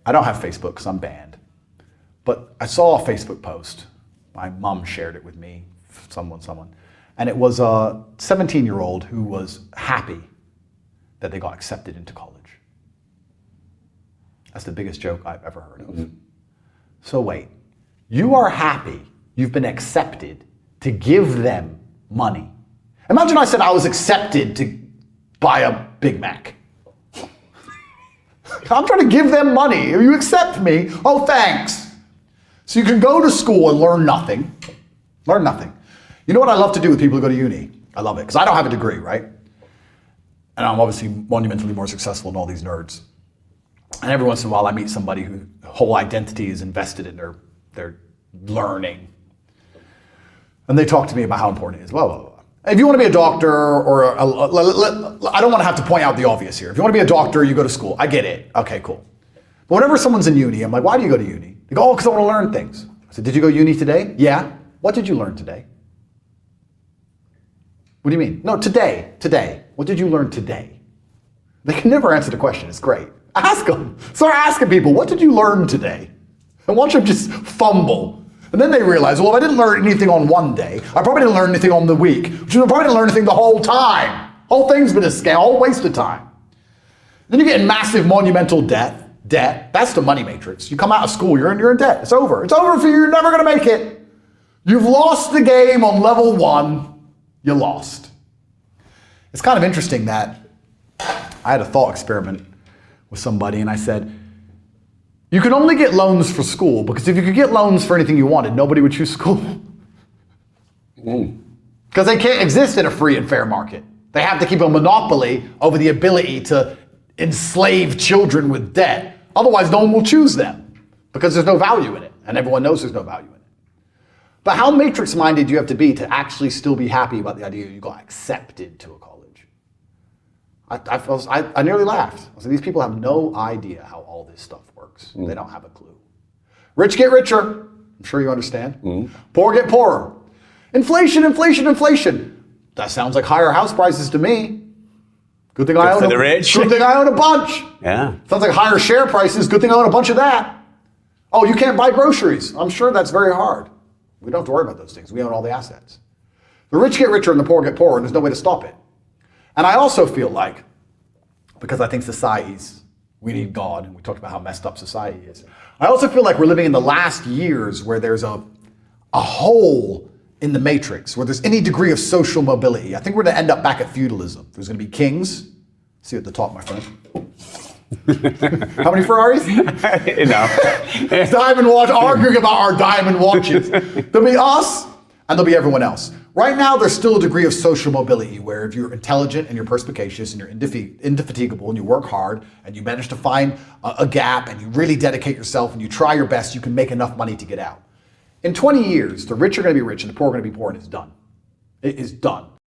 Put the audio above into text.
I don't have Facebook because I'm banned. But I saw a Facebook post. My mom shared it with me, someone. And it was a 17-year-old who was happy that they got accepted into college. That's the biggest joke I've ever heard of. Mm-hmm. So wait, you are happy you've been accepted to give them money. Imagine I said I was accepted to buy a Big Mac. I'm trying to give them money. You accept me, oh thanks. So you can go to school and learn nothing. Learn nothing. You know what I love to do with people who go to uni? I love it, because I don't have a degree, right? And I'm obviously monumentally more successful than all these nerds. And every once in a while I meet somebody whose whole identity is invested in their learning. And they talk to me about how important it is, blah, blah, blah. If you want to be a doctor or I don't want to have to point out the obvious here. If you want to be a doctor, you go to school. I get it. Okay, cool. But whenever someone's in uni, I'm like, why do you go to uni? They go, oh, because I want to learn things. I said, did you go to uni today? Yeah. What did you learn today? What do you mean? No, today. What did you learn today? They can never answer the question. It's great. Ask them. Start asking people, what did you learn today? And watch them just fumble. And then they realize, well, if I didn't learn anything on one day, I probably didn't learn anything on the week, which means I probably didn't learn anything the whole time. Whole thing's been a scam, whole waste of time. Then you get in massive monumental debt. That's the money matrix. You come out of school, you're in debt. It's over. It's over for you. You're never going to make it. You've lost the game on level 1. You lost. It's kind of interesting that I had a thought experiment with somebody, and I said, you can only get loans for school, because if you could get loans for anything you wanted, nobody would choose school. Because they can't exist in a free and fair market. They have to keep a monopoly over the ability to enslave children with debt. Otherwise, no one will choose them, because there's no value in it, and everyone knows there's no value in it. But how matrix-minded do you have to be to actually still be happy about the idea you got accepted to a college? I nearly laughed. I said, these people have no idea how all this stuff works. They don't have a clue. Rich get richer. I'm sure you understand. Poor get poorer. Inflation. That sounds like higher house prices to me. Good thing I own the rich. Good thing I own a bunch. Yeah. Sounds like higher share prices. Good thing I own a bunch of that. Oh, you can't buy groceries. I'm sure that's very hard. We don't have to worry about those things. We own all the assets. The rich get richer and the poor get poorer, and there's no way to stop it. And I also feel like, because I think we need God, and we talked about how messed up society is. I also feel like we're living in the last years where there's a hole in the matrix, where there's any degree of social mobility. I think we're going to end up back at feudalism. There's going to be kings. See you at the top, my friend. How many Ferraris? No. Diamond watch, arguing about our diamond watches. There'll be us, and there'll be everyone else. Right now, there's still a degree of social mobility where if you're intelligent and you're perspicacious and you're indefatigable and you work hard and you manage to find a gap and you really dedicate yourself and you try your best, you can make enough money to get out. In 20 years, the rich are going to be rich and the poor are going to be poor, and it's done. It is done.